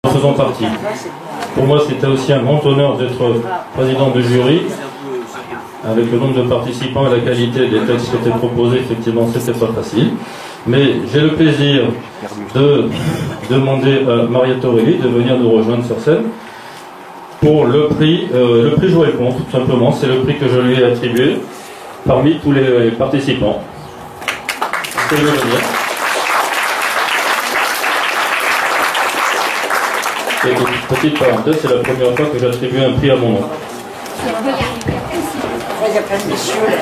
en faisant partie. Pour moi, c'était aussi un grand honneur d'être président de jury. Avec le nombre de participants et la qualité des textes qui étaient proposés, effectivement, c'était pas facile. Mais j'ai le plaisir de demander à Mariette Aurélie de venir nous rejoindre sur scène pour le prix Jouer le Compte, tout simplement. C'est le prix que je lui ai attribué parmi tous les participants. Est-ce que je veux venir? Et petite parenthèse, c'est la première fois que j'attribue un prix à mon nom. Il y a plein de messieurs là.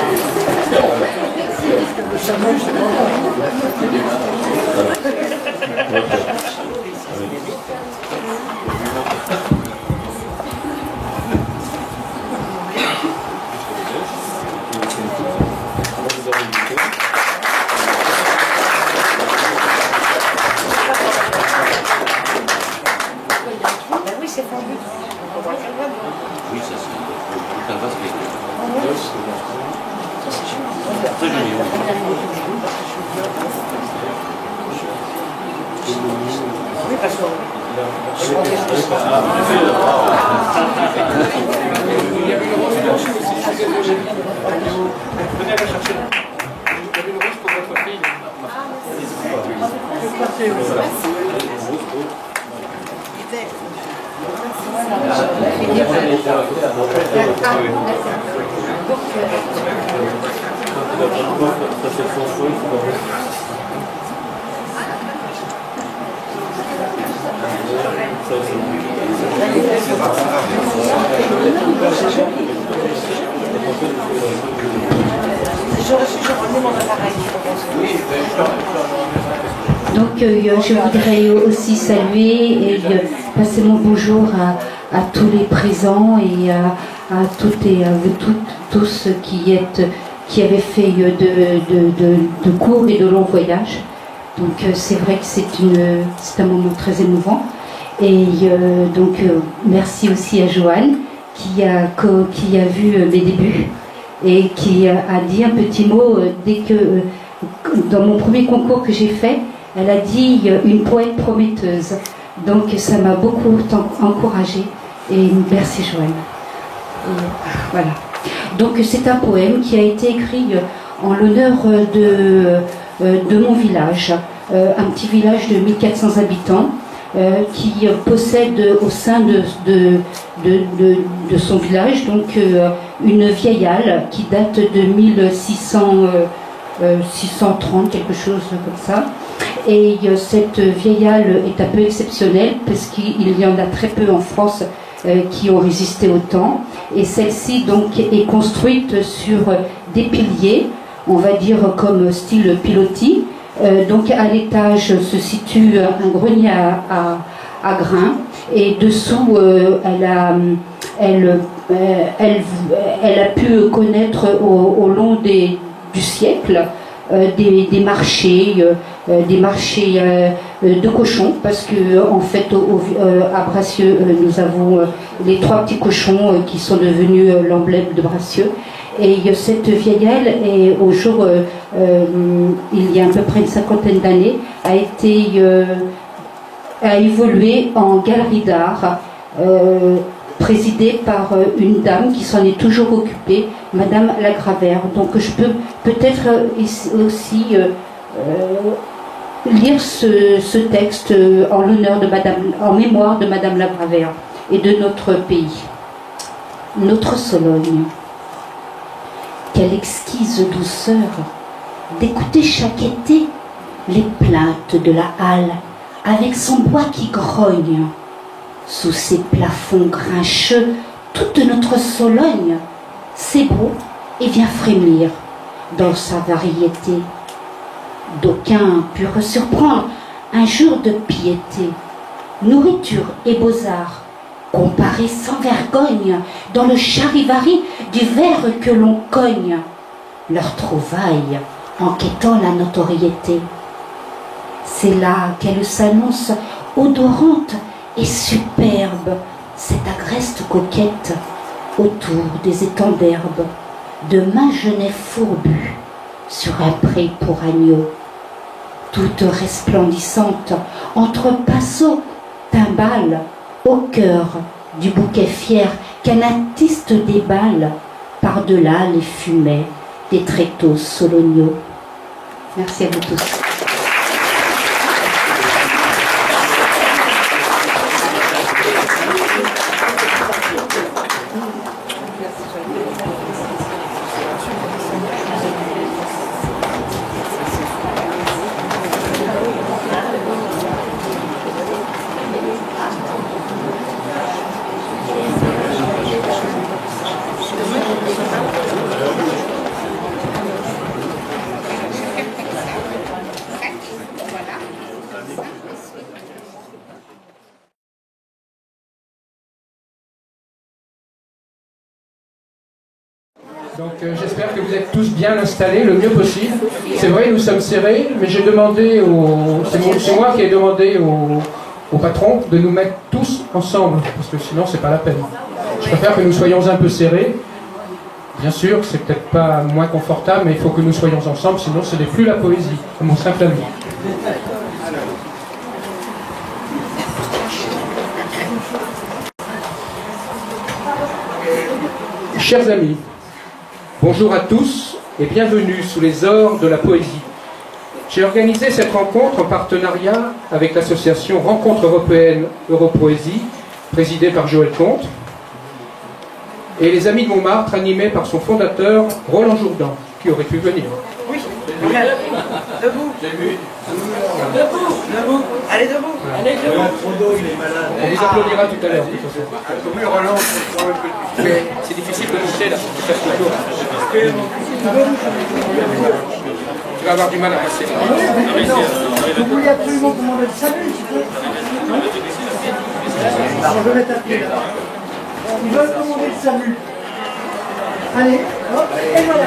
Oui, c'est fondu. Oui, ça c'est un canevas qui est très joli. Oui, parce que venez la chercher. Il y avait une rose pour votre fille. Donc je voudrais aussi saluer et passer mon bonjour à tous les présents et à toutes et à vous tous qui avaient fait de courts et de longs voyages. Donc c'est vrai que c'est un moment très émouvant. Et donc merci aussi à Joanne qui a vu mes débuts et qui a dit un petit mot dès que dans mon premier concours que j'ai fait, elle a dit une poète prometteuse. Donc ça m'a beaucoup encouragée et merci Joanne. Et, voilà. Donc c'est un poème qui a été écrit en l'honneur de mon village, un petit village de 1400 habitants qui possède au sein de son village donc une vieille halle qui date de 630, quelque chose comme ça. Et cette vieille halle est un peu exceptionnelle parce qu'il y en a très peu en France qui ont résisté au temps. Et celle-ci donc est construite sur des piliers, on va dire comme style pilotis. Donc à l'étage se situe un grenier à grains et dessous elle a pu connaître au long du siècle des marchés de cochons, parce que en fait à Bracieux nous avons les 3 petits cochons qui sont devenus l'emblème de Bracieux. Et cette vieille halle, au jour, il y a à peu près une 50aine d'années, a évolué en galerie d'art, présidée par une dame qui s'en est toujours occupée, Madame Lagravère. Donc je peux peut-être aussi lire ce texte en mémoire de Madame Lagravère et de notre pays. Notre Sologne. Quelle exquise douceur d'écouter chaque été les plaintes de la halle avec son bois qui grogne. Sous ses plafonds grincheux, toute notre Sologne, c'est beau et vient frémir dans sa variété. D'aucuns purent surprendre un jour de piété, nourriture et beaux-arts, comparés sans vergogne dans le charivari du verre que l'on cogne, leur trouvaille enquêtant la notoriété. C'est là qu'elle s'annonce odorante et superbe, cette agreste coquette, autour des étangs d'herbe, de mains genêts fourbus, sur un pré pour agneaux, toute resplendissante entre passeaux timbale au cœur du bouquet fier qu'un artiste déballe par-delà les fumets des tréteaux soloniaux. Merci à vous tous. Donc j'espère que vous êtes tous bien installés le mieux possible. C'est vrai, nous sommes serrés, mais j'ai demandé c'est moi qui ai demandé au patron de nous mettre tous ensemble, parce que sinon c'est pas la peine. Je préfère que nous soyons un peu serrés. Bien sûr, c'est peut-être pas moins confortable, mais il faut que nous soyons ensemble, sinon ce n'est plus la poésie, mon simple ami. Chers amis, bonjour à tous et bienvenue sous les ors de la poésie. J'ai organisé cette rencontre en partenariat avec l'association Rencontre européenne Europoésie, présidée par Joël Comte, et les Amis de Montmartre, animés par son fondateur Roland Jourdan, qui aurait pu venir. Oui, debout. Debout. Allez, debout. Voilà. Allez, debout. On vous applaudira tout à l'heure, de toute façon. Oui, Roland, Mais c'est difficile de monter là, c'est pas toujours. Tu vas avoir du mal à passer. Vous voulez absolument commander le salut, tu peux. Je vais mettre un pied là. Ils veulent commander le salut. Allez, hop, et voilà.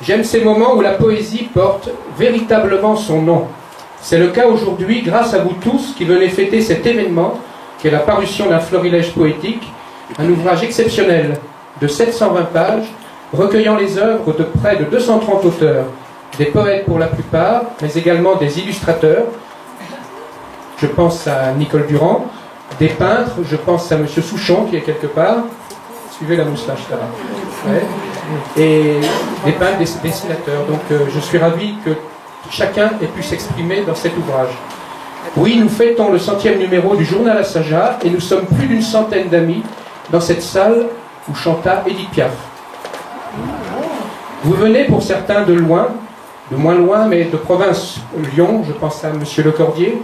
J'aime ces moments où la poésie porte véritablement son nom. C'est le cas aujourd'hui grâce à vous tous qui venez fêter cet événement qui est la parution d'un florilège poétique, un ouvrage exceptionnel de 720 pages recueillant les œuvres de près de 230 auteurs, des poètes pour la plupart, mais également des illustrateurs. Je pense à Nicole Durand, des peintres, je pense à Monsieur Souchon qui est quelque part. Suivez la moustache là-bas. Ouais. Et des peintres, des dessinateurs. Donc je suis ravi que chacun ait pu s'exprimer dans cet ouvrage. Oui, nous fêtons le 100e numéro du journal Assaja et nous sommes plus d'une centaine d'amis dans cette salle où chanta Édith Piaf. Vous venez pour certains de loin, de moins loin, mais de province Lyon, je pense à Monsieur Lecordier,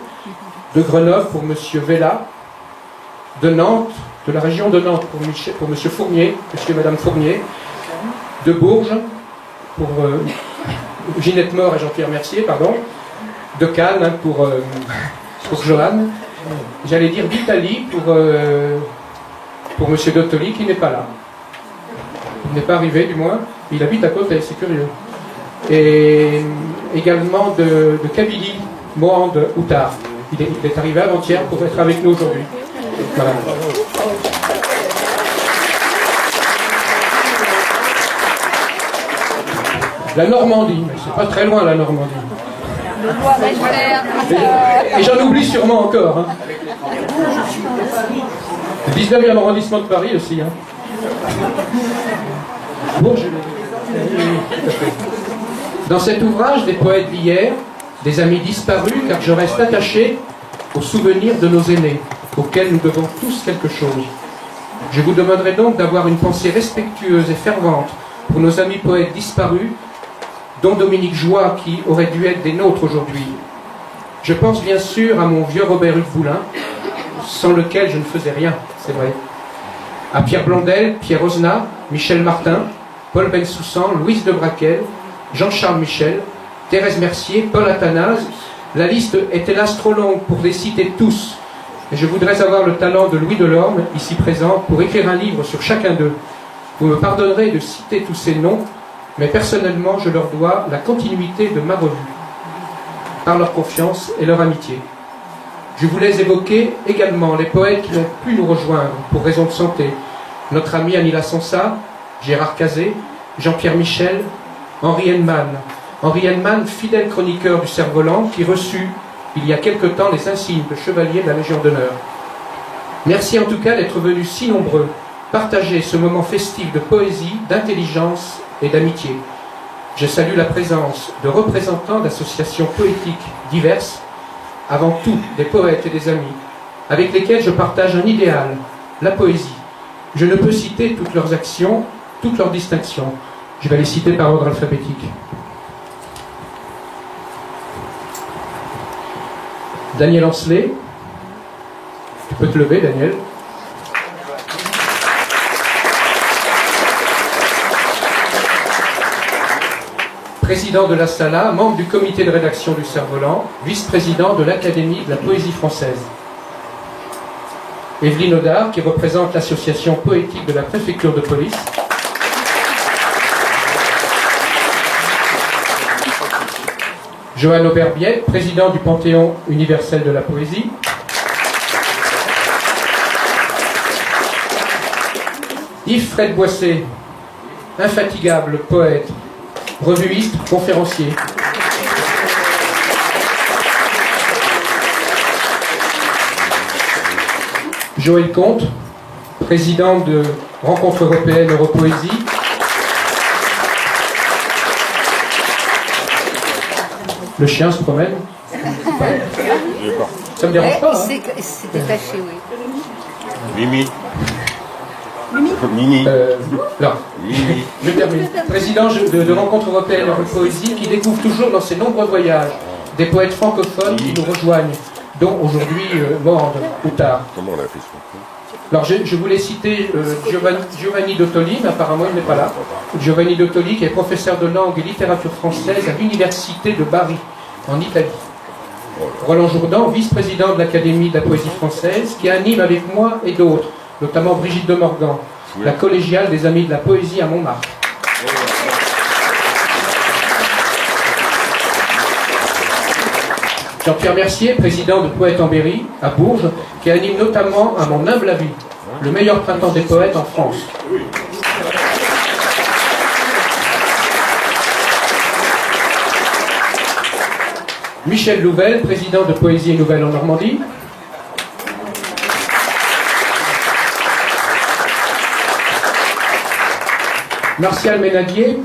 de Grenoble pour Monsieur Vella, de Nantes, de la région de Nantes pour Monsieur Fournier, Monsieur et Madame Fournier, de Bourges pour Ginette Mort et Jean-Pierre Mercier, pardon, de Cannes hein, pour Johan, j'allais dire d'Italie pour Monsieur Dottoli qui n'est pas là. Il n'est pas arrivé du moins, il habite à côté, c'est curieux. Et également de Kabylie, Mohand Outar. Il est arrivé avant-hier pour être avec nous aujourd'hui. Voilà. La Normandie, mais c'est pas très loin la Normandie. Et j'en oublie sûrement encore. Hein. Le 19e arrondissement de Paris aussi. Hein. Bourges. Dans cet ouvrage, des poètes d'hier, des amis disparus, car je reste attaché aux souvenirs de nos aînés, auxquels nous devons tous quelque chose. Je vous demanderai donc d'avoir une pensée respectueuse et fervente pour nos amis poètes disparus, dont Dominique Joie, qui aurait dû être des nôtres aujourd'hui. Je pense bien sûr à mon vieux Robert Hugues Boulin, sans lequel je ne faisais rien, c'est vrai. À Pierre Blondel, Pierre Osna, Michel Martin, Paul Bensoussan, Louise de Braquel, Jean-Charles Michel, Thérèse Mercier, Paul Athanase. La liste est hélas trop longue pour les citer tous, et je voudrais avoir le talent de Louis Delorme, ici présent, pour écrire un livre sur chacun d'eux. Vous me pardonnerez de citer tous ces noms, mais personnellement, je leur dois la continuité de ma revue, par leur confiance et leur amitié. Je voulais évoquer également les poètes qui n'ont pu nous rejoindre pour raison de santé. Notre ami Anila Sansa, Gérard Cazé, Jean-Pierre Michel, Henri Henneman. Henri Henneman, fidèle chroniqueur du Cerf-Volant, qui reçut, il y a quelque temps, les insignes de chevalier de la Légion d'honneur. Merci en tout cas d'être venus si nombreux, partager ce moment festif de poésie, d'intelligence et d'amitié. Je salue la présence de représentants d'associations poétiques diverses, avant tout des poètes et des amis, avec lesquels je partage un idéal, la poésie. Je ne peux citer toutes leurs actions, toutes leurs distinctions. Je vais les citer par ordre alphabétique. Daniel Ancelet. Tu peux te lever, Daniel. Président de la Sala, membre du comité de rédaction du Cerf-Volant, vice-président de l'Académie de la poésie française. Evelyne Audard, qui représente l'association poétique de la préfecture de police. Johan Auberbiet, président du Panthéon universel de la poésie. Yves Fred Boissé, infatigable poète, revuiste, conférencier. Joël Comte, président de Rencontre européenne Europoésie. Le chien se promène. Ça me dérange pas. C'est détaché, oui. Mimi. Mimi. Là. Je termine. Président de Rencontre européenne Europoésie, qui découvre toujours dans ses nombreux voyages des poètes francophones qui nous rejoignent, dont aujourd'hui Morde ou tard. Comment on a fait ça? Alors je voulais citer Giovanni Dottoli, mais apparemment il n'est pas là. Giovanni Dottoli, qui est professeur de langue et littérature française à l'université de Bari, en Italie. Roland Jourdan, vice-président de l'Académie de la poésie française, qui anime avec moi et d'autres, notamment Brigitte de Morgan, la collégiale des Amis de la poésie à Montmartre. Jean-Pierre Mercier, président de Poètes en Berry, à Bourges, qui anime notamment, à mon humble avis, le meilleur printemps des poètes en France. Michel Louvel, président de Poésie et Nouvelles en Normandie. Martial Ménadier,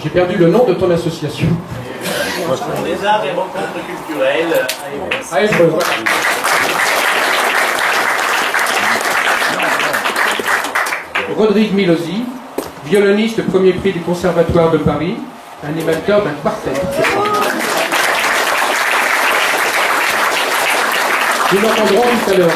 j'ai perdu le nom de ton association. Les arts et rencontres culturelles à Évreux. Voilà. Rodrigue Milosi, violoniste premier prix du Conservatoire de Paris, animateur d'un quartet. Nous l'entendrons tout à l'heure.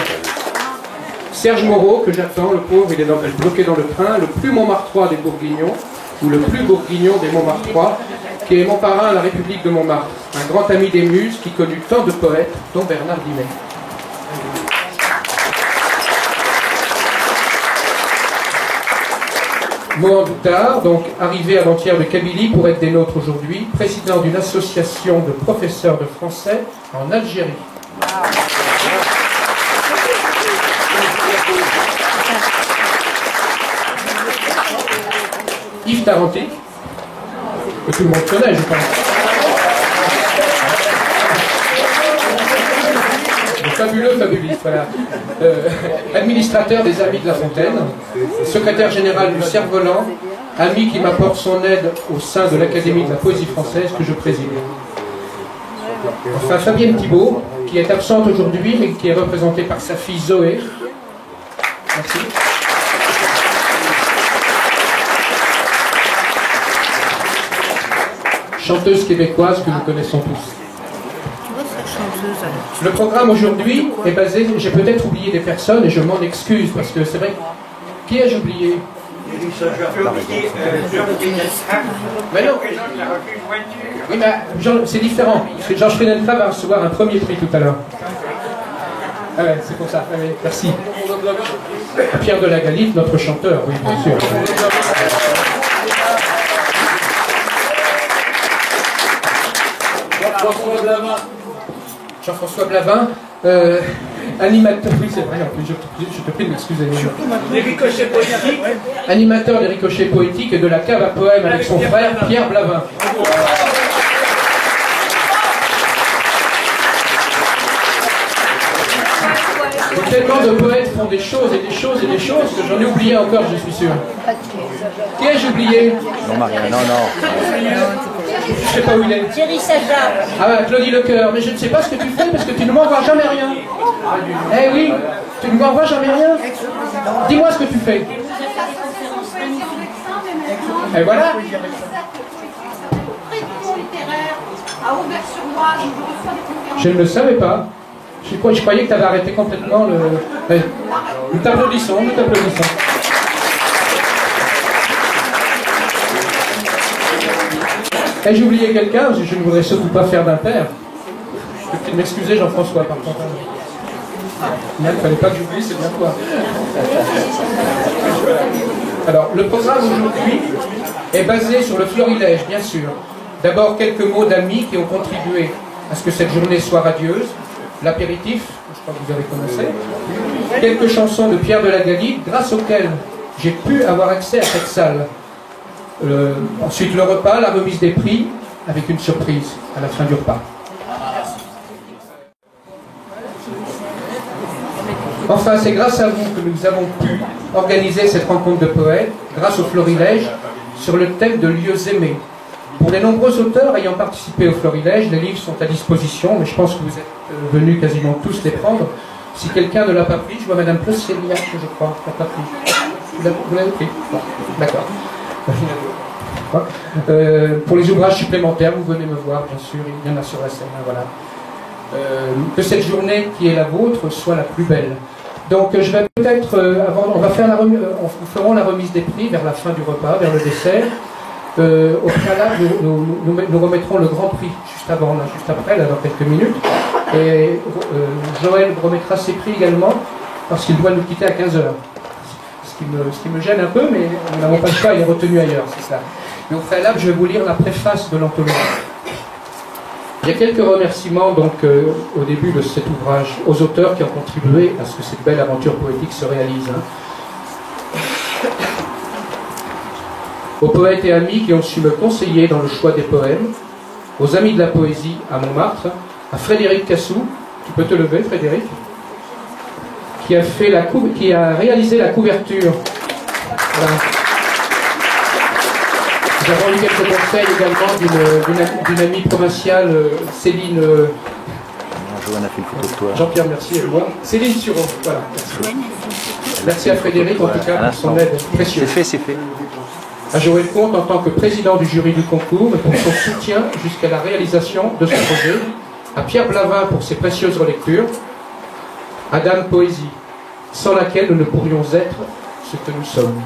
Serge Moreau, que j'attends, le pauvre, il est bloqué dans le train, le plus Montmartrois des Bourguignons, ou le plus Bourguignon des Montmartrois, qui est mon parrain à la République de Montmartre, un grand ami des Muses qui connut tant de poètes, dont Bernard Dimet. Mohamed Boutar, donc arrivé avant-hier de Kabylie pour être des nôtres aujourd'hui, président d'une association de professeurs de français en Algérie. Yves Tarantic, que tout le monde connaît, je pense. Le fabuleux fabuliste, voilà. Administrateur des Amis de la Fontaine, secrétaire général du Cerf-Volant, ami qui m'apporte son aide au sein de l'Académie de la poésie française que je préside. Enfin, Fabienne Thibault, qui est absente aujourd'hui, mais qui est représentée par sa fille Zoé. Merci. Chanteuse québécoise que nous connaissons tous. Le programme aujourd'hui est basé, j'ai peut-être oublié des personnes et je m'en excuse parce que c'est vrai. Qui ai-je oublié? Mais non. Oui, mais c'est différent. Georges Frenentra va recevoir un premier prix tout à l'heure. Ah ouais, c'est pour ça. Ouais, merci. Pierre de la Galite, notre chanteur, oui, bien sûr. Jean-François Blavin, Animateur, oui c'est vrai, en plus, je te prie de m'excuser. Les ricochets politiques. Animateur des ricochets poétiques et de la cave à poèmes avec son frère Pierre Blavin. Et tellement de poètes font des choses et des choses et des choses que j'en ai oublié encore, je suis sûr. Qui ai-je oublié? Non, Maria, non, non. Je sais pas où il est. Thierry Saja. Ah bah, Claudie Lecoeur, mais je ne sais pas ce que tu fais parce que tu ne m'envoies jamais rien. Eh oui, tu ne m'envoies jamais rien. Dis-moi ce que tu fais. Et voilà. Je ne le savais pas. Je croyais que tu avais arrêté complètement le... Nous t'applaudissons, nous t'applaudissons. Et j'ai oublié quelqu'un, je ne voudrais surtout pas faire d'impair. Je peux m'excuser Jean-François par contre. Il ne fallait pas que j'oublie, c'est bien toi. Alors, le programme aujourd'hui est basé sur le florilège, bien sûr. D'abord, quelques mots d'amis qui ont contribué à ce que cette journée soit radieuse. L'apéritif, je crois que vous avez commencé. Quelques chansons de Pierre de la Gallie, grâce auxquelles j'ai pu avoir accès à cette salle. Ensuite, le repas, la remise des prix, avec une surprise à la fin du repas. Enfin, c'est grâce à vous que nous avons pu organiser cette rencontre de poètes, grâce au florilège, sur le thème de lieux aimés. Pour les nombreux auteurs ayant participé au florilège, les livres sont à disposition, mais je pense que vous êtes venus quasiment tous les prendre. Si quelqu'un ne l'a pas pris, je vois Madame Plesséliac, je crois, n'a pas pris. Vous l'avez pris? D'accord. Pour les ouvrages supplémentaires, vous venez me voir, bien sûr, il y en a sur la scène, voilà. Que cette journée qui est la vôtre soit la plus belle. Donc je vais peut-être, avant, nous ferons la remise des prix vers la fin du repas, vers le dessert. Au préalable, nous remettrons le grand prix juste avant, là, juste après, là, dans quelques minutes. Et Joël remettra ses prix également, parce qu'il doit nous quitter à 15h. Ce qui me gêne un peu, mais nous n'avons pas le choix, il est retenu ailleurs, c'est ça. Mais au préalable, je vais vous lire la préface de l'anthologie. Il y a quelques remerciements donc au début de cet ouvrage aux auteurs qui ont contribué à ce que cette belle aventure poétique se réalise. Aux poètes et amis qui ont su me conseiller dans le choix des poèmes, aux amis de la poésie à Montmartre, à Frédéric Cassou, tu peux te lever Frédéric, qui a réalisé la couverture. Voilà. Nous avons eu quelques conseils également d'une amie provinciale, Céline. Joanne a fait une photo de toi. Jean-Pierre, merci, et moi. Céline Sureau, voilà. Merci. Merci à Frédéric, en tout cas, pour son aide précieuse. C'est fait. À Joël Comte en tant que président du jury du concours et pour son soutien jusqu'à la réalisation de ce projet. À Pierre Blavin pour ses précieuses relectures. À Dame Poésie, sans laquelle nous ne pourrions être ce que nous sommes.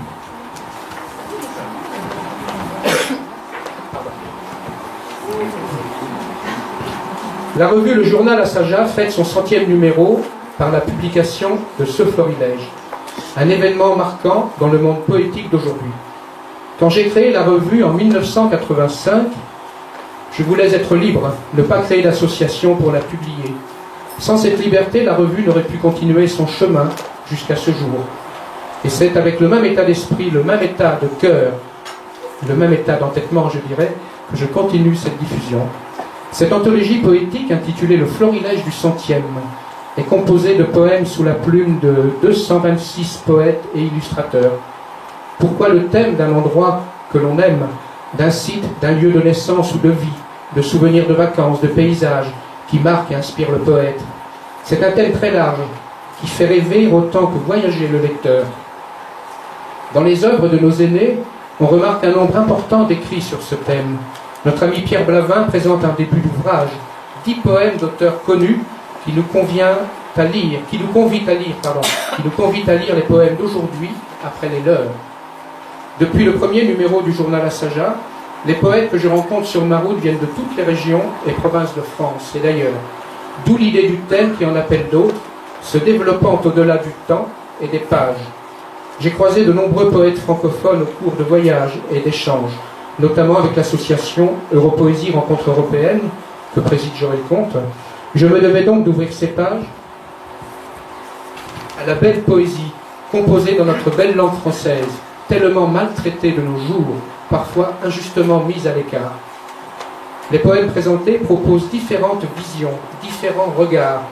La revue Le Journal à Saja fête son 100e numéro par la publication de ce florilège. Un événement marquant dans le monde poétique d'aujourd'hui. Quand j'ai créé la revue en 1985, je voulais être libre, ne pas créer d'association pour la publier. Sans cette liberté, la revue n'aurait pu continuer son chemin jusqu'à ce jour. Et c'est avec le même état d'esprit, le même état de cœur, le même état d'entêtement, je dirais, que je continue cette diffusion. Cette anthologie poétique, intitulée Le Florilège du 100e, est composée de poèmes sous la plume de 226 poètes et illustrateurs. Pourquoi le thème d'un endroit que l'on aime, d'un site, d'un lieu de naissance ou de vie, de souvenirs de vacances, de paysages, qui marque et inspire le poète? C'est un thème très large, qui fait rêver autant que voyager le lecteur. Dans les œuvres de nos aînés, on remarque un nombre important d'écrits sur ce thème. Notre ami Pierre Blavin présente un début d'ouvrage, 10 poèmes d'auteurs connus qui nous convient à lire, qui nous convient à lire les poèmes d'aujourd'hui après les leurs. Depuis le premier numéro du journal à Saja, les poètes que je rencontre sur ma route viennent de toutes les régions et provinces de France et d'ailleurs. D'où l'idée du thème qui en appelle d'autres, se développant au-delà du temps et des pages. J'ai croisé de nombreux poètes francophones au cours de voyages et d'échanges, notamment avec l'association Europoésie Rencontre Européenne, que préside Joël Comte. Je me devais donc d'ouvrir ces pages à la belle poésie composée dans notre belle langue française, tellement maltraitée de nos jours, parfois injustement mise à l'écart. Les poèmes présentés proposent différentes visions, différents regards.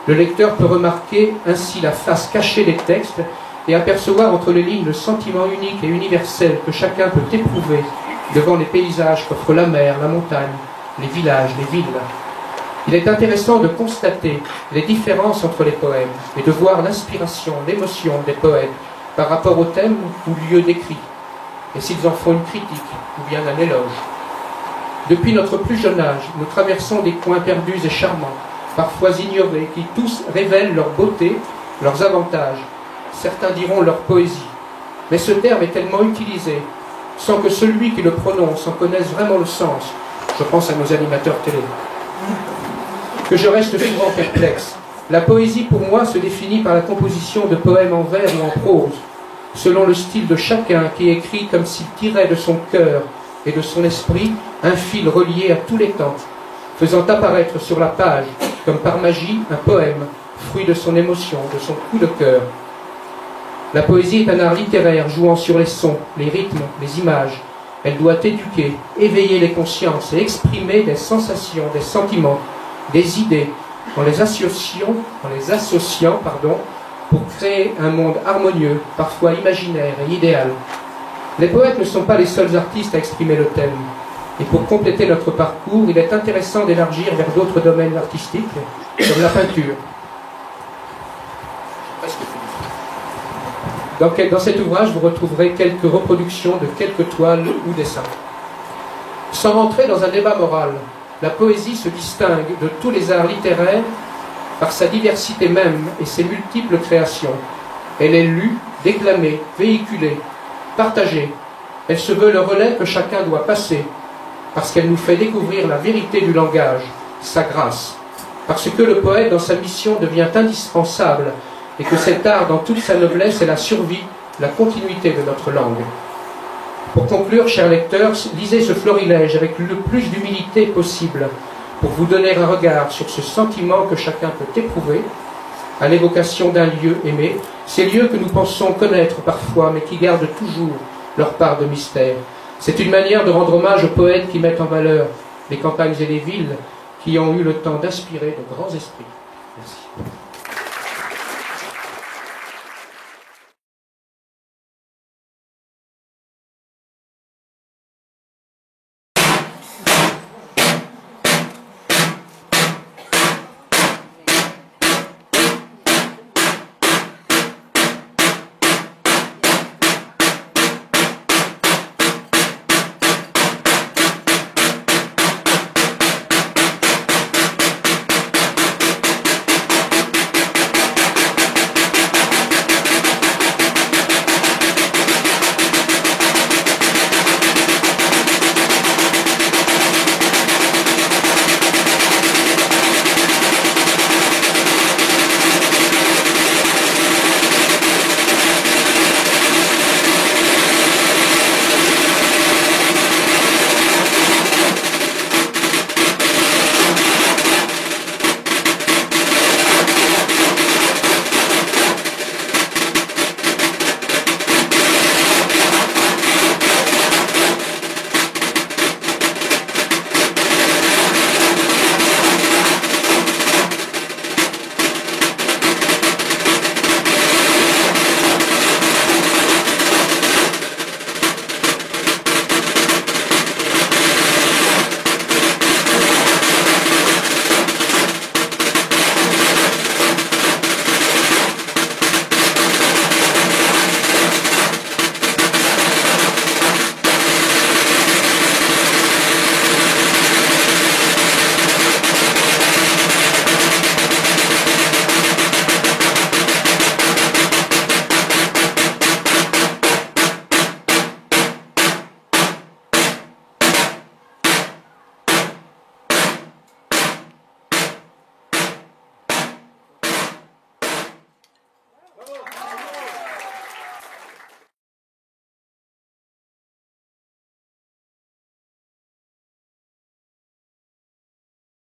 Le lecteur peut remarquer ainsi la face cachée des textes et apercevoir entre les lignes le sentiment unique et universel que chacun peut éprouver devant les paysages qu'offre la mer, la montagne, les villages, les villes. Il est intéressant de constater les différences entre les poèmes et de voir l'inspiration, l'émotion des poètes par rapport au thème ou lieu décrit, et s'ils en font une critique ou bien un éloge. Depuis notre plus jeune âge, nous traversons des coins perdus et charmants, parfois ignorés, qui tous révèlent leur beauté, leurs avantages, certains diront leur poésie. Mais ce terme est tellement utilisé, sans que celui qui le prononce en connaisse vraiment le sens, je pense à nos animateurs télé, que je reste souvent perplexe. La poésie, pour moi, se définit par la composition de poèmes en vers ou en prose, selon le style de chacun qui écrit comme s'il tirait de son cœur et de son esprit un fil relié à tous les temps, faisant apparaître sur la page, comme par magie, un poème, fruit de son émotion, de son coup de cœur. La poésie est un art littéraire jouant sur les sons, les rythmes, les images. Elle doit éduquer, éveiller les consciences et exprimer des sensations, des sentiments, des idées, en les associant, pour créer un monde harmonieux, parfois imaginaire et idéal. Les poètes ne sont pas les seuls artistes à exprimer le thème. Et pour compléter notre parcours, il est intéressant d'élargir vers d'autres domaines artistiques, comme la peinture. Dans cet ouvrage, vous retrouverez quelques reproductions de quelques toiles ou dessins. Sans rentrer dans un débat moral, la poésie se distingue de tous les arts littéraires par sa diversité même et ses multiples créations. Elle est lue, déclamée, véhiculée, partagée. Elle se veut le relais que chacun doit passer, parce qu'elle nous fait découvrir la vérité du langage, sa grâce, parce que le poète, dans sa mission, devient indispensable, et que cet art, dans toute sa noblesse, est la survie, la continuité de notre langue. Pour conclure, chers lecteurs, lisez ce florilège avec le plus d'humilité possible, pour vous donner un regard sur ce sentiment que chacun peut éprouver, à l'évocation d'un lieu aimé, ces lieux que nous pensons connaître parfois, mais qui gardent toujours leur part de mystère. C'est une manière de rendre hommage aux poètes qui mettent en valeur les campagnes et les villes qui ont eu le temps d'inspirer de grands esprits. Merci.